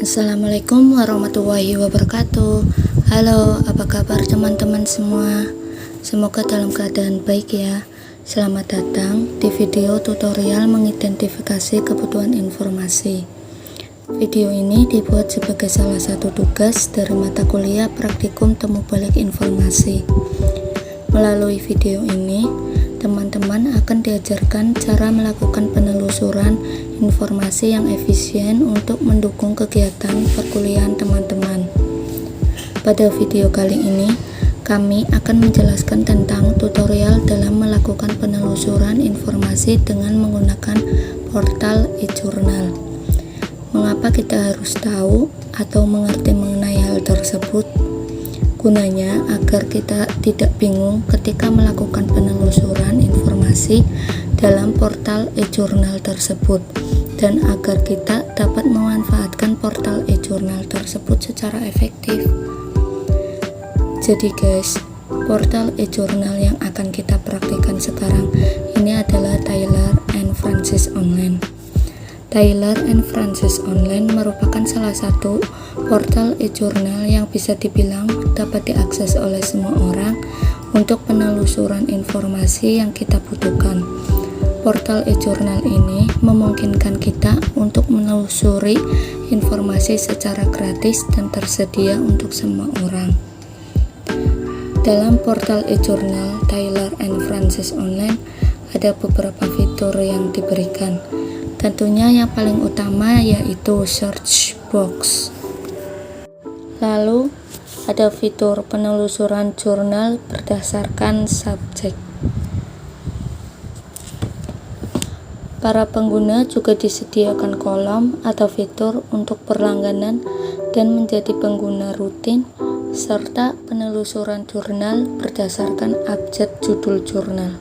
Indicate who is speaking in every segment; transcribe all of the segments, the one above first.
Speaker 1: Assalamualaikum warahmatullahi wabarakatuh. Halo, apa kabar teman-teman semua? Semoga dalam keadaan baik ya. Selamat datang di video tutorial mengidentifikasi kebutuhan informasi. Video ini dibuat sebagai salah satu tugas dari mata kuliah praktikum temu balik informasi. Melalui video ini, teman-teman akan diajarkan cara melakukan penelusuran informasi yang efisien untuk mendukung kegiatan perkuliahan teman-teman. Pada video kali ini, kami akan menjelaskan tentang tutorial dalam melakukan penelusuran informasi dengan menggunakan portal e-jurnal. Mengapa kita harus tahu atau mengerti mengenai hal tersebut? Gunanya agar kita tidak bingung ketika melakukan penelusuran informasi dalam portal e-jurnal tersebut, dan agar kita dapat memanfaatkan portal e-jurnal tersebut secara efektif. Jadi guys, portal e-jurnal yang akan kita praktikkan sekarang ini adalah Tyler and Francis Online. Tyler and Francis Online merupakan salah satu portal e-jurnal yang bisa dibilang dapat diakses oleh semua orang untuk penelusuran informasi yang kita butuhkan. Portal e-jurnal ini memungkinkan kita untuk menelusuri informasi secara gratis dan tersedia untuk semua orang. Dalam portal e-jurnal Tyler and Francis Online ada beberapa fitur yang diberikan. Tentunya yang paling utama yaitu search box. Lalu ada fitur penelusuran jurnal berdasarkan subjek. Para pengguna juga disediakan kolom atau fitur untuk berlangganan dan menjadi pengguna rutin, serta penelusuran jurnal berdasarkan abjad judul jurnal.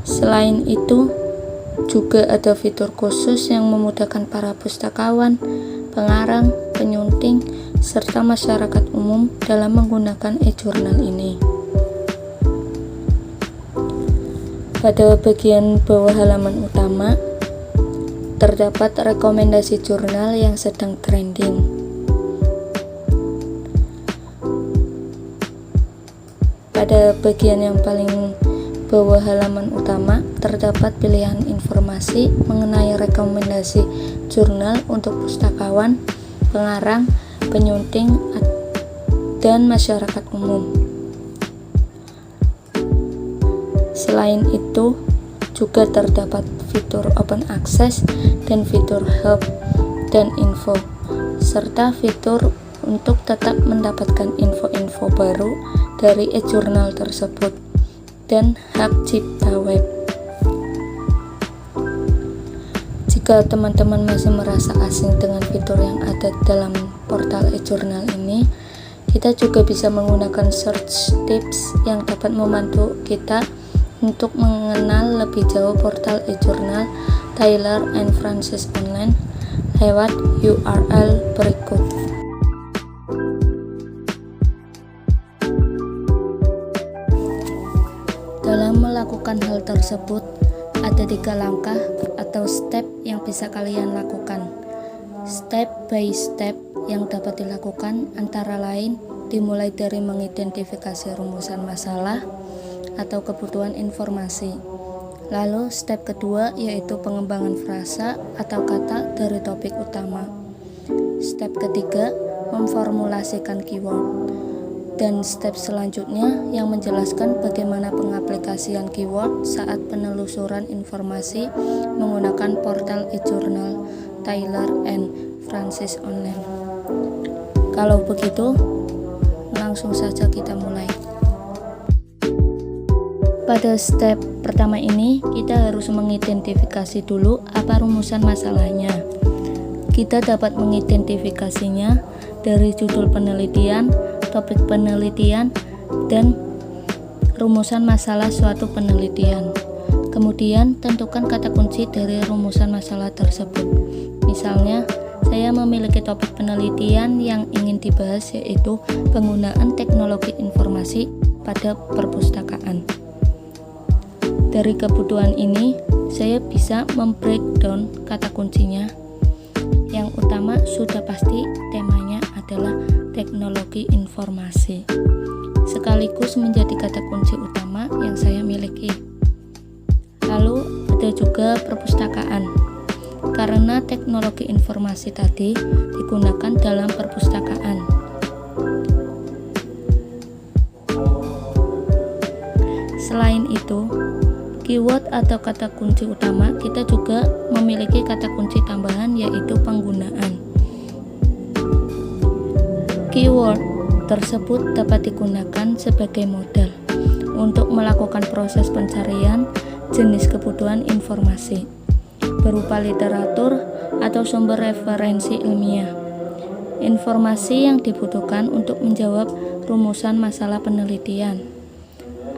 Speaker 1: Selain itu, juga ada fitur khusus yang memudahkan para pustakawan, pengarang, penyunting, serta masyarakat umum dalam menggunakan e-jurnal ini. Pada bagian bawah halaman utama, terdapat rekomendasi jurnal yang sedang trending. Pada bagian yang paling bawah halaman utama terdapat pilihan informasi mengenai rekomendasi jurnal untuk pustakawan, pengarang, penyunting, dan masyarakat umum. Selain itu, juga terdapat fitur open access dan fitur help dan info, serta fitur untuk tetap mendapatkan info-info baru dari e-jurnal tersebut dan hak cipta web. Jika teman-teman masih merasa asing dengan fitur yang ada dalam portal e-jurnal ini, kita juga bisa menggunakan search tips yang dapat membantu kita untuk mengenal lebih jauh portal e-jurnal Tyler and Francis Online lewat URL berikut. Dalam melakukan hal tersebut, ada 3 langkah atau step yang bisa kalian lakukan. Step by step yang dapat dilakukan antara lain dimulai dari mengidentifikasi rumusan masalah atau kebutuhan informasi. Lalu step kedua yaitu pengembangan frasa atau kata dari topik utama. Step ketiga, memformulasikan keyword. Dan step selanjutnya yang menjelaskan bagaimana pengaplikasian keyword saat penelusuran informasi menggunakan portal e-jurnal Tyler and Francis Online. Kalau begitu, langsung saja kita mulai. Pada step pertama ini, kita harus mengidentifikasi dulu apa rumusan masalahnya. Kita dapat mengidentifikasinya dari judul penelitian, topik penelitian, dan rumusan masalah suatu penelitian. Kemudian tentukan kata kunci dari rumusan masalah tersebut. Misalnya, saya memiliki topik penelitian yang ingin dibahas, yaitu penggunaan teknologi informasi pada perpustakaan. Dari kebutuhan ini, saya bisa membreakdown kata kuncinya, utama sudah pasti temanya adalah teknologi informasi, sekaligus menjadi kata kunci utama yang saya miliki. Lalu ada juga perpustakaan, karena teknologi informasi tadi digunakan dalam perpustakaan. Selain itu, keyword atau kata kunci utama, kita juga memiliki kata kunci tambahan, yaitu penggunaan. Keyword tersebut dapat digunakan sebagai modal untuk melakukan proses pencarian jenis kebutuhan informasi berupa literatur atau sumber referensi ilmiah, informasi yang dibutuhkan untuk menjawab rumusan masalah penelitian.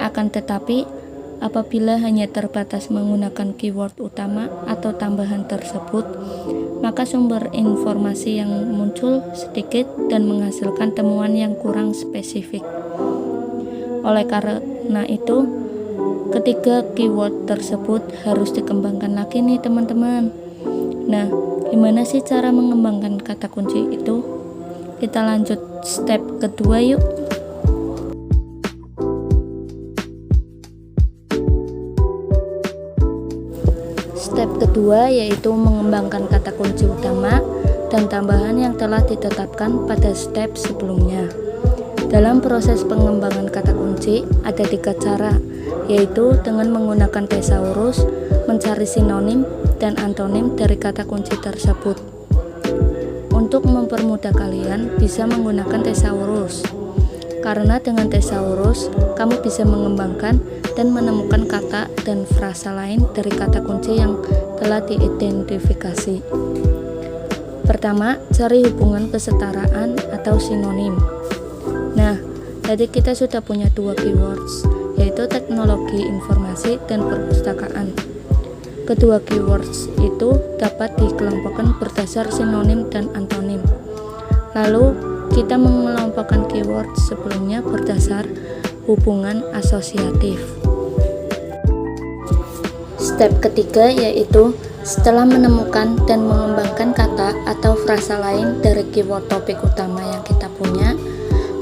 Speaker 1: Akan tetapi, apabila hanya terbatas menggunakan keyword utama atau tambahan tersebut, maka sumber informasi yang muncul sedikit dan menghasilkan temuan yang kurang spesifik. Oleh karena itu, ketiga keyword tersebut harus dikembangkan lagi nih teman-teman. Nah, gimana sih cara mengembangkan kata kunci itu? Kita lanjut step kedua yuk. Step kedua yaitu mengembangkan kata kunci utama dan tambahan yang telah ditetapkan pada step sebelumnya. Dalam proses pengembangan kata kunci ada 3 cara, yaitu dengan menggunakan thesaurus, mencari sinonim dan antonim dari kata kunci tersebut. Untuk mempermudah kalian bisa menggunakan thesaurus, karena dengan thesaurus kamu bisa mengembangkan dan menemukan kata dan frasa lain dari kata kunci yang telah diidentifikasi. Pertama, cari hubungan kesetaraan atau sinonim. Nah, tadi kita sudah punya 2 keywords, yaitu teknologi informasi dan perpustakaan. Kedua keywords itu dapat dikelompokkan berdasar sinonim dan antonim. Lalu, kita mengelompokkan keyword sebelumnya berdasar hubungan asosiatif. Step ketiga yaitu setelah menemukan dan mengembangkan kata atau frasa lain dari keyword topik utama yang kita punya,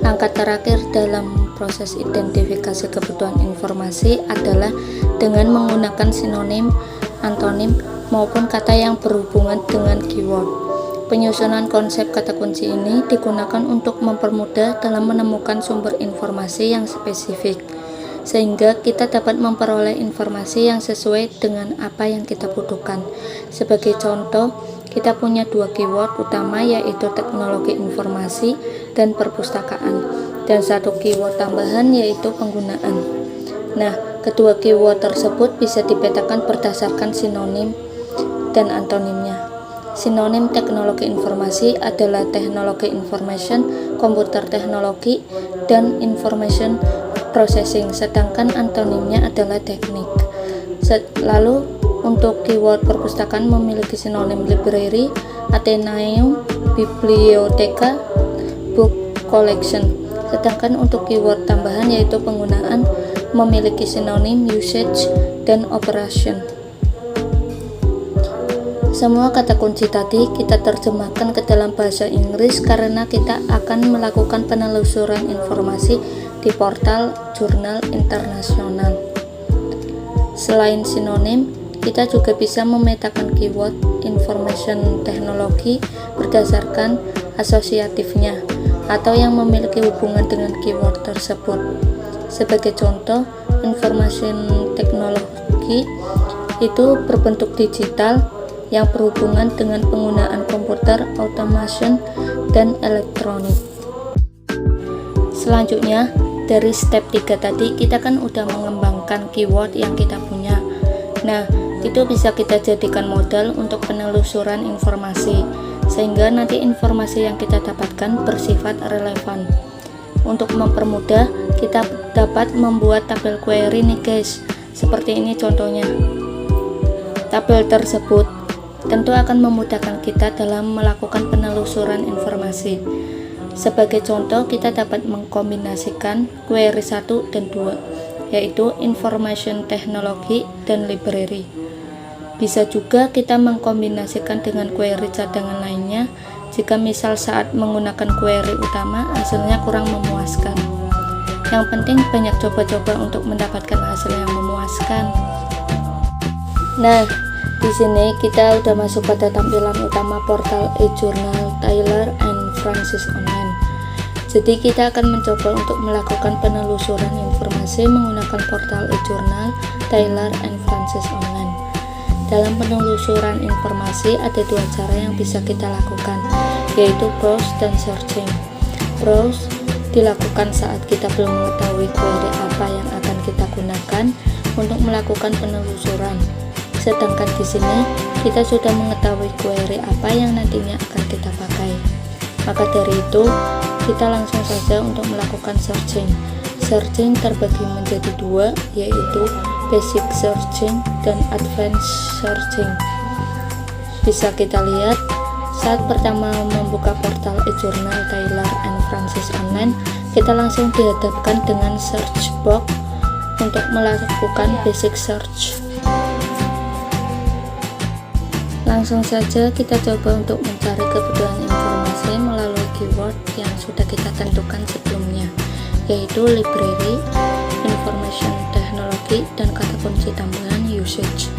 Speaker 1: langkah terakhir dalam proses identifikasi kebutuhan informasi adalah dengan menggunakan sinonim, antonim, maupun kata yang berhubungan dengan keyword. Penyusunan konsep kata kunci ini digunakan untuk mempermudah dalam menemukan sumber informasi yang spesifik, sehingga kita dapat memperoleh informasi yang sesuai dengan apa yang kita butuhkan. Sebagai contoh, kita punya 2 keyword utama yaitu teknologi informasi dan perpustakaan, dan 1 keyword tambahan yaitu penggunaan. Nah, kedua keyword tersebut bisa dipetakan berdasarkan sinonim dan antonimnya. Sinonim teknologi informasi adalah teknologi information, komputer teknologi, dan information processing, sedangkan antonimnya adalah teknik. Lalu untuk keyword perpustakaan memiliki sinonim library, athenaeum, bibliotheca, book collection, sedangkan untuk keyword tambahan yaitu penggunaan memiliki sinonim usage dan operation. Semua kata kunci tadi kita terjemahkan ke dalam bahasa Inggris karena kita akan melakukan penelusuran informasi di portal jurnal internasional. Selain sinonim, kita juga bisa memetakan keyword information teknologi berdasarkan asosiatifnya atau yang memiliki hubungan dengan keyword tersebut. Sebagai contoh, information teknologi itu berbentuk digital yang berhubungan dengan penggunaan komputer, automation, dan elektronik. Selanjutnya, dari step 3 tadi kita kan udah mengembangkan keyword yang kita punya. Nah, itu bisa kita jadikan modal untuk penelusuran informasi, sehingga nanti informasi yang kita dapatkan bersifat relevan. Untuk mempermudah, kita dapat membuat tabel query nih guys. Seperti ini contohnya. Tabel tersebut tentu akan memudahkan kita dalam melakukan penelusuran informasi. Sebagai contoh, kita dapat mengkombinasikan query 1 dan 2, yaitu information technology dan library. Bisa juga kita mengkombinasikan dengan query cadangan lainnya jika misal saat menggunakan query utama hasilnya kurang memuaskan. Yang penting banyak coba-coba untuk mendapatkan hasil yang memuaskan. Nah, di sini kita udah masuk pada tampilan utama portal e-journal Taylor and Francis Online. Jadi kita akan mencoba untuk melakukan penelusuran informasi menggunakan portal e-journal Taylor and Francis Online. Dalam penelusuran informasi ada dua cara yang bisa kita lakukan, yaitu browse dan searching. Browse dilakukan saat kita belum mengetahui query apa yang akan kita gunakan untuk melakukan penelusuran. Sedangkan di sini kita sudah mengetahui query apa yang nantinya akan kita pakai. Maka dari itu, kita langsung saja untuk melakukan searching. Searching terbagi menjadi dua, yaitu basic searching dan advanced searching. Bisa kita lihat saat pertama membuka portal e-journal Taylor and Francis Online, kita langsung dihadapkan dengan search box untuk melakukan basic search. Langsung saja kita coba untuk mencari kebutuhan informasi melalui keyword yang sudah kita tentukan sebelumnya, yaitu library, information technology, dan kata kunci tambahan usage.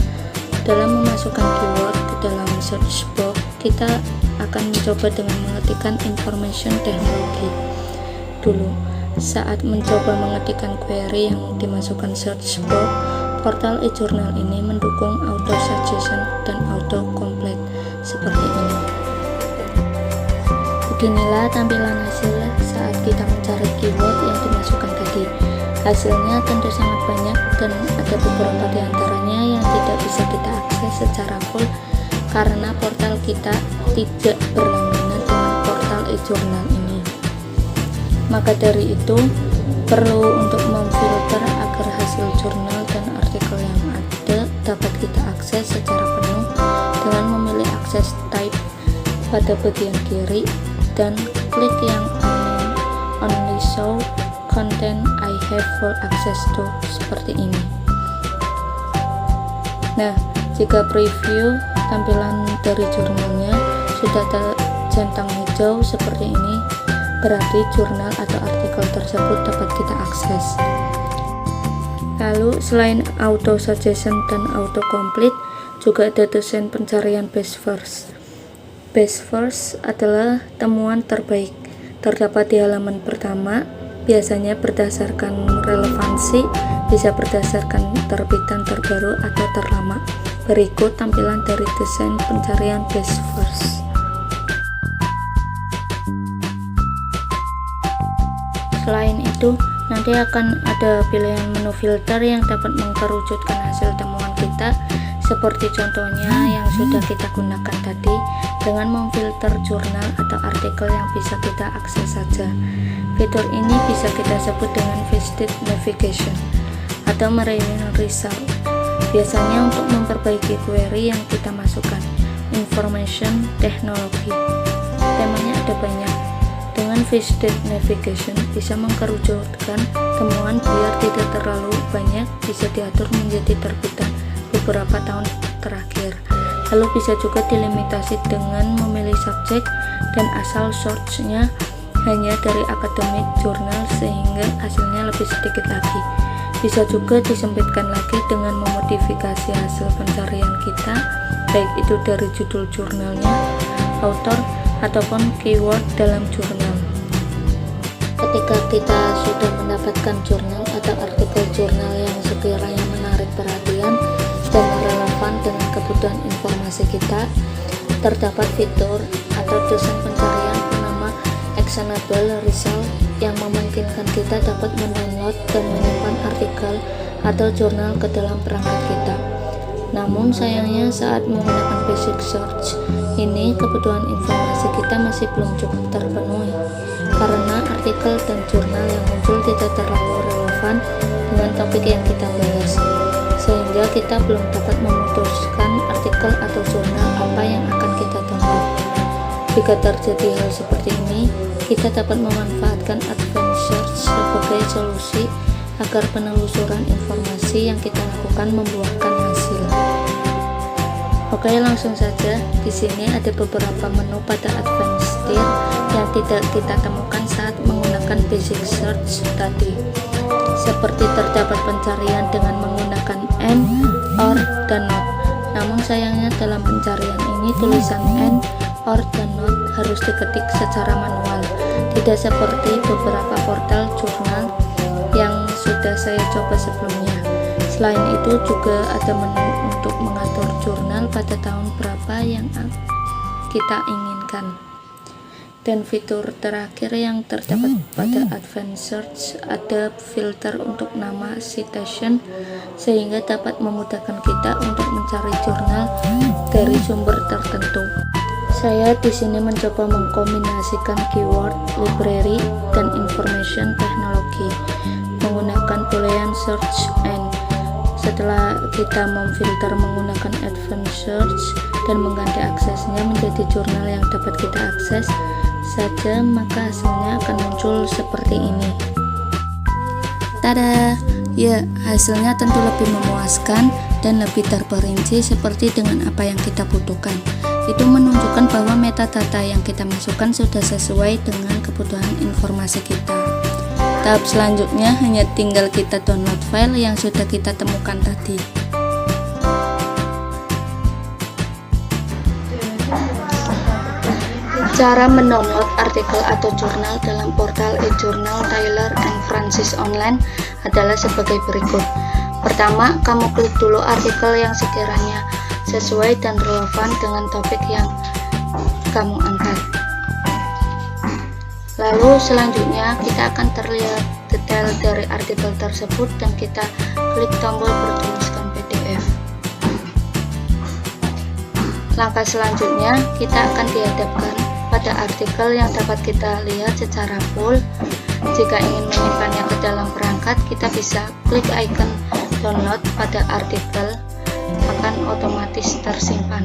Speaker 1: Dalam memasukkan keyword ke dalam search box, kita akan mencoba dengan mengetikkan information technology dulu. Saat mencoba mengetikkan query yang dimasukkan search box, portal e-journal ini mendukung auto suggestion dan auto complete seperti ini. Beginilah tampilan hasil saat kita mencari keyword yang dimasukkan tadi. Hasilnya tentu sangat banyak dan ada beberapa di antaranya yang tidak bisa kita akses secara full karena portal kita tidak berlangganan dengan portal e-journal ini. Maka dari itu, perlu untuk memfilter agar hasil jurnal dan artikel yang ada dapat kita akses secara penuh dengan memilih akses type pada bagian kiri dan klik yang only show content I have full access to seperti ini. Nah, jika preview tampilan dari jurnalnya sudah tercentang hijau seperti ini, berarti jurnal atau artikel tersebut dapat kita akses. Lalu selain auto suggestion dan auto complete, juga ada desain pencarian best first. Best first adalah temuan terbaik, terdapat di halaman pertama, biasanya berdasarkan relevansi, bisa berdasarkan terbitan terbaru atau terlama. Berikut tampilan dari desain pencarian best first. Selain itu, nanti akan ada pilihan menu filter yang dapat mengkerucutkan hasil temuan kita, seperti contohnya yang sudah kita gunakan tadi, dengan memfilter jurnal atau artikel yang bisa kita akses saja. Fitur ini bisa kita sebut dengan visited navigation atau marine result, biasanya untuk memperbaiki query yang kita masukkan. Information technology, temanya ada banyak. Dengan visited navigation bisa mengkerucutkan temuan biar tidak terlalu banyak, bisa diatur menjadi terbitan beberapa tahun terakhir. Lalu bisa juga dilimitasi dengan memilih subjek dan asal source-nya hanya dari academic journal sehingga hasilnya lebih sedikit lagi. Bisa juga disempitkan lagi dengan memodifikasi hasil pencarian kita, baik itu dari judul jurnalnya, author, ataupun keyword dalam jurnal. Ketika kita sudah mendapatkan jurnal atau artikel jurnal yang sekiranya menarik perhatian dan relevan dengan kebutuhan informasi kita, terdapat fitur atau desain pencarian bernama actionable result yang memungkinkan kita dapat mendownload dan menyimpan artikel atau jurnal ke dalam perangkat kita. Namun sayangnya saat menggunakan basic search ini, kebutuhan informasi kita masih belum cukup terpenuhi karena artikel dan jurnal yang muncul tidak terlalu relevan dengan topik yang kita bahas, sehingga kita belum dapat memutuskan artikel atau jurnal apa yang akan kita download. Jika terjadi hal seperti ini, kita dapat memanfaatkan advanced search sebagai solusi agar penelusuran informasi yang kita lakukan membuahkan hasil. Oke, langsung saja. Di sini ada beberapa menu pada advanced tier yang tidak kita temukan saat menggunakan basic search tadi. Seperti terdapat pencarian dengan menggunakan and, or, dan not. Namun sayangnya dalam pencarian ini tulisan and, or, dan not harus diketik secara manual. Tidak seperti beberapa portal jurnal yang sudah saya coba sebelumnya. Selain itu juga ada menu untuk mengatur jurnal pada tahun berapa yang kita inginkan. Dan fitur terakhir yang terdapat pada advanced search ada filter untuk nama citation sehingga dapat memudahkan kita untuk mencari jurnal dari sumber tertentu. Saya di sini mencoba mengkombinasikan keyword, library, dan information technology menggunakan Boolean search and. Setelah kita memfilter menggunakan advanced search dan mengganti aksesnya menjadi jurnal yang dapat kita akses saja, maka hasilnya akan muncul seperti ini. Tada! Ya, hasilnya tentu lebih memuaskan dan lebih terperinci seperti dengan apa yang kita butuhkan. Itu menunjukkan bahwa metadata yang kita masukkan sudah sesuai dengan kebutuhan informasi kita. Tahap selanjutnya hanya tinggal kita download file yang sudah kita temukan tadi. Cara mendownload artikel atau jurnal dalam portal e-jurnal Taylor & Francis Online adalah sebagai berikut. Pertama, kamu klik dulu artikel yang sekiranya sesuai dan relevan dengan topik yang kamu angkat. Lalu selanjutnya kita akan terlihat detail dari artikel tersebut dan kita klik tombol bertuliskan PDF. Langkah selanjutnya kita akan dihadapkan pada artikel yang dapat kita lihat secara full. Jika ingin menyimpannya ke dalam perangkat, kita bisa klik icon download pada artikel, akan otomatis tersimpan.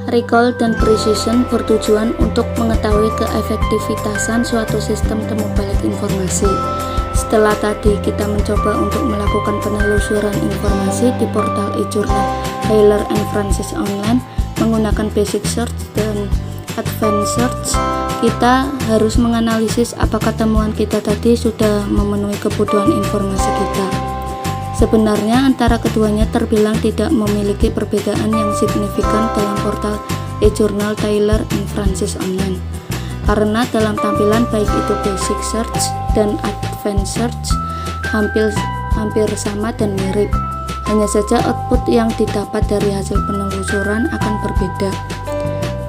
Speaker 1: Recall dan precision bertujuan untuk mengetahui keefektivitasan suatu sistem temu balik informasi. Setelah tadi kita mencoba untuk melakukan penelusuran informasi di portal e-jurnal Taylor & Francis Online menggunakan basic search dan advanced search, kita harus menganalisis apakah temuan kita tadi sudah memenuhi kebutuhan informasi kita. Sebenarnya antara keduanya terbilang tidak memiliki perbedaan yang signifikan dalam portal e-jurnal Taylor & Francis Online, karena dalam tampilan baik itu basic search dan advanced search hampir sama dan mirip. Hanya saja output yang didapat dari hasil penelusuran akan berbeda.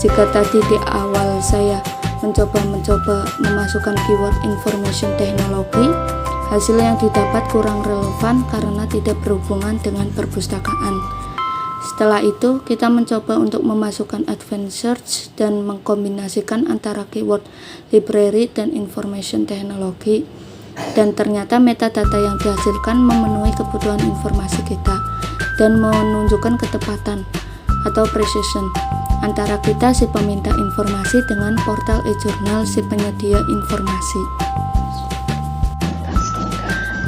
Speaker 1: Jika tadi di awal saya mencoba memasukkan keyword information technology, hasil yang didapat kurang relevan karena tidak berhubungan dengan perpustakaan. Setelah itu, kita mencoba untuk memasukkan advanced search dan mengkombinasikan antara keyword library dan information technology, dan ternyata metadata yang dihasilkan memenuhi kebutuhan informasi kita dan menunjukkan ketepatan atau precision antara kita si peminta informasi dengan portal e-jurnal si penyedia informasi.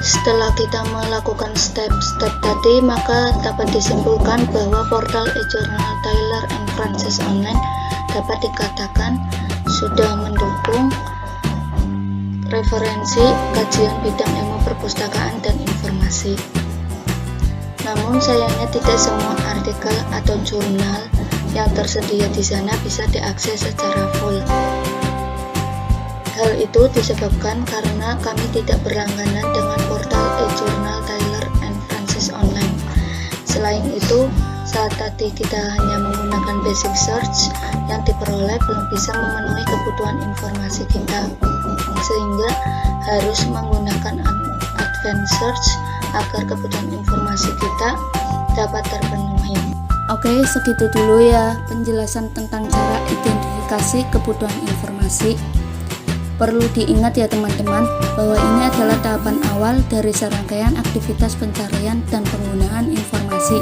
Speaker 1: Setelah kita melakukan step-step tadi, maka dapat disimpulkan bahwa portal e-jurnal Taylor & Francis Online dapat dikatakan sudah mendukung referensi kajian bidang ilmu perpustakaan dan informasi. Namun sayangnya tidak semua artikel atau jurnal yang tersedia di sana bisa diakses secara full. Hal itu disebabkan karena kami tidak berlangganan dengan portal e-jurnal Taylor & Francis Online. Selain itu, saat tadi kita hanya menggunakan basic search, yang diperoleh belum bisa memenuhi kebutuhan informasi kita, sehingga harus menggunakan advanced search agar kebutuhan informasi kita dapat terpenuhi. Oke, segitu dulu ya penjelasan tentang cara identifikasi kebutuhan informasi. Perlu diingat ya teman-teman, bahwa ini adalah tahapan awal dari serangkaian aktivitas pencarian dan penggunaan informasi.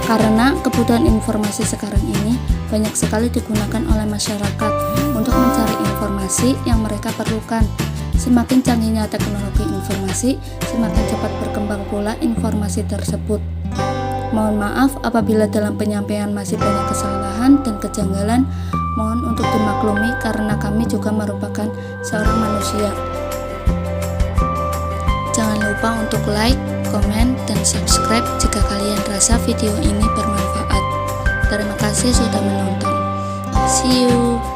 Speaker 1: Karena kebutuhan informasi sekarang ini banyak sekali digunakan oleh masyarakat untuk mencari informasi yang mereka perlukan, Semakin canggihnya teknologi informasi, semakin cepat berkembang pula informasi tersebut. Mohon maaf apabila dalam penyampaian masih banyak kesalahan dan kejanggalan. Mohon untuk dimaklumi karena kami juga merupakan seorang manusia. Jangan lupa untuk like, komen, dan subscribe jika kalian rasa video ini bermanfaat. Terima kasih sudah menonton. See you.